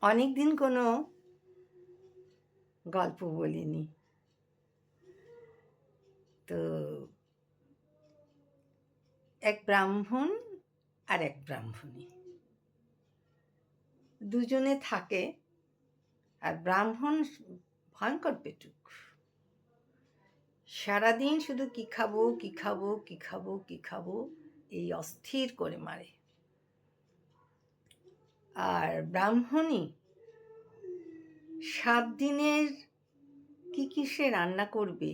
অনেক দিন কোনো গল্প বলিনি। তো এক ব্রাহ্মণ আর এক ব্রাহ্মণী দুজনে থাকে। আর ব্রাহ্মণ ভয়ঙ্কর পেটুক, সারাদিন শুধু কি খাবো কি খাবো কি খাবো কি খাবো এই অস্থির করে মারে। আর ব্রাহ্মণী 7 দিনের কি সে রান্না করবে,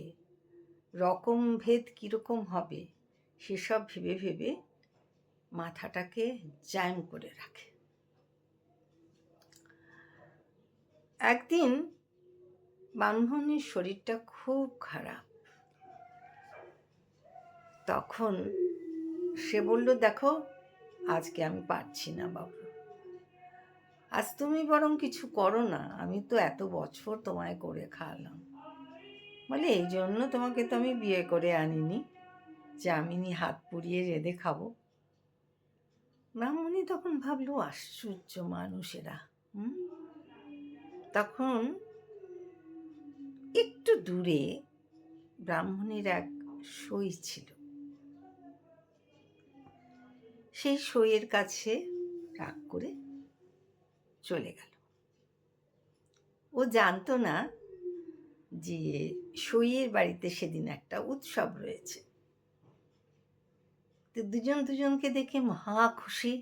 রকম ভেদ কীরকম হবে সেসব ভেবে ভেবে মাথাটাকে জ্যাম করে রাখে। একদিন ব্রাহ্মণীর শরীরটা খুব খারাপ। তখন সে বলল, দেখো আজকে আমি পারছি না বাবু, আজ তুমি বরং কিছু করো না, আমি তো এত বছর তোমায় করে খাওয়ালাম। বলে, এই জন্য তোমাকে তো আমি বিয়ে করে আনিনি যে আমি হাত পুড়িয়ে রেঁধে খাবো। ব্রাহ্মণী তখন ভাবলো, আশ্চর্য মানুষেরা। তখন একটু দূরে ব্রাহ্মণীর এক সই ছিল। সেই সইয়ের কাছে রাগ করে চলে গেল। ও জানতো না যে সইয়ের বাড়িতে সেদিন একটা উৎসব রয়েছে। তো দুজনকে দেখে মহা খুশি,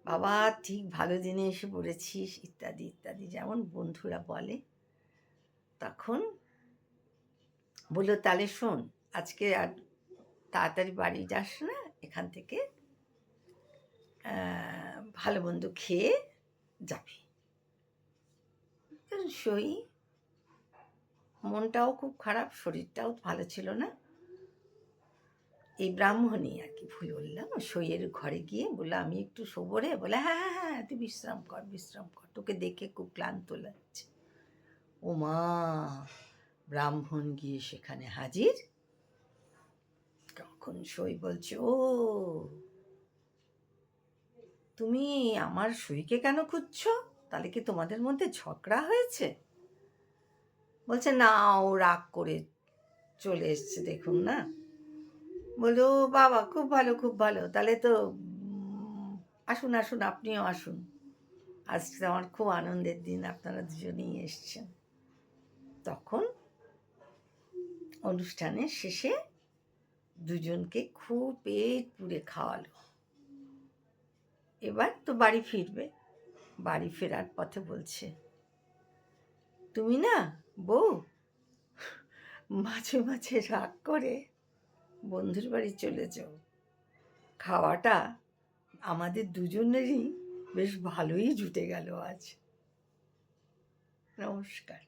বাবা ঠিক ভালো দিনে এসে পড়েছিস, ইত্যাদি ইত্যাদি, যেমন বন্ধুরা বলে। তখন বলল, তাহলে শোন, আজকে আর তাড়াতাড়ি বাড়ি যাস না, এখান থেকে ভালো মন্দ খেয়ে যাবি। সই মনটাও খুব খারাপ, শরীরটাও ভালো ছিল না। এই ব্রাহ্মণী আর কি, ভুল বললাম, সইয়ের ঘরে গিয়ে বললো, আমি একটু শোবো রে। বলে, হ্যাঁ হ্যাঁ হ্যাঁ, তুই বিশ্রাম কর, তোকে দেখে খুব ক্লান্ত লাগছে। ও মা, ব্রাহ্মণ গিয়ে সেখানে হাজির। তখন সই বলছে, ও তুমি আমার সইকে কেন খুঁজছো? তাহলে কি তোমাদের মধ্যে ঝগড়া হয়েছে? বলছে, না, ও রাগ করে চলে এসছে, দেখুন না। বললো, বাবা খুব ভালো খুব ভালো, তাহলে তো আসুন আসুন, আপনিও আসুন, আজকে আমার খুব আনন্দের দিন, আপনারা দুজনেই এসছেন। তখন অনুষ্ঠানের শেষে দুজনকে খুব পেট পুড়ে খাওয়ালো। এবার তো বাড়ি ফিরবে। বাড়ি ফেরার পথে বলছে, তুমি না বউ মাঝে মাঝে রাগ করে বন্ধুর বাড়ি চলে যাও, খাওয়াটা আমাদের দুজনেরই বেশ ভালোই জুটে গেল আজ। নমস্কার।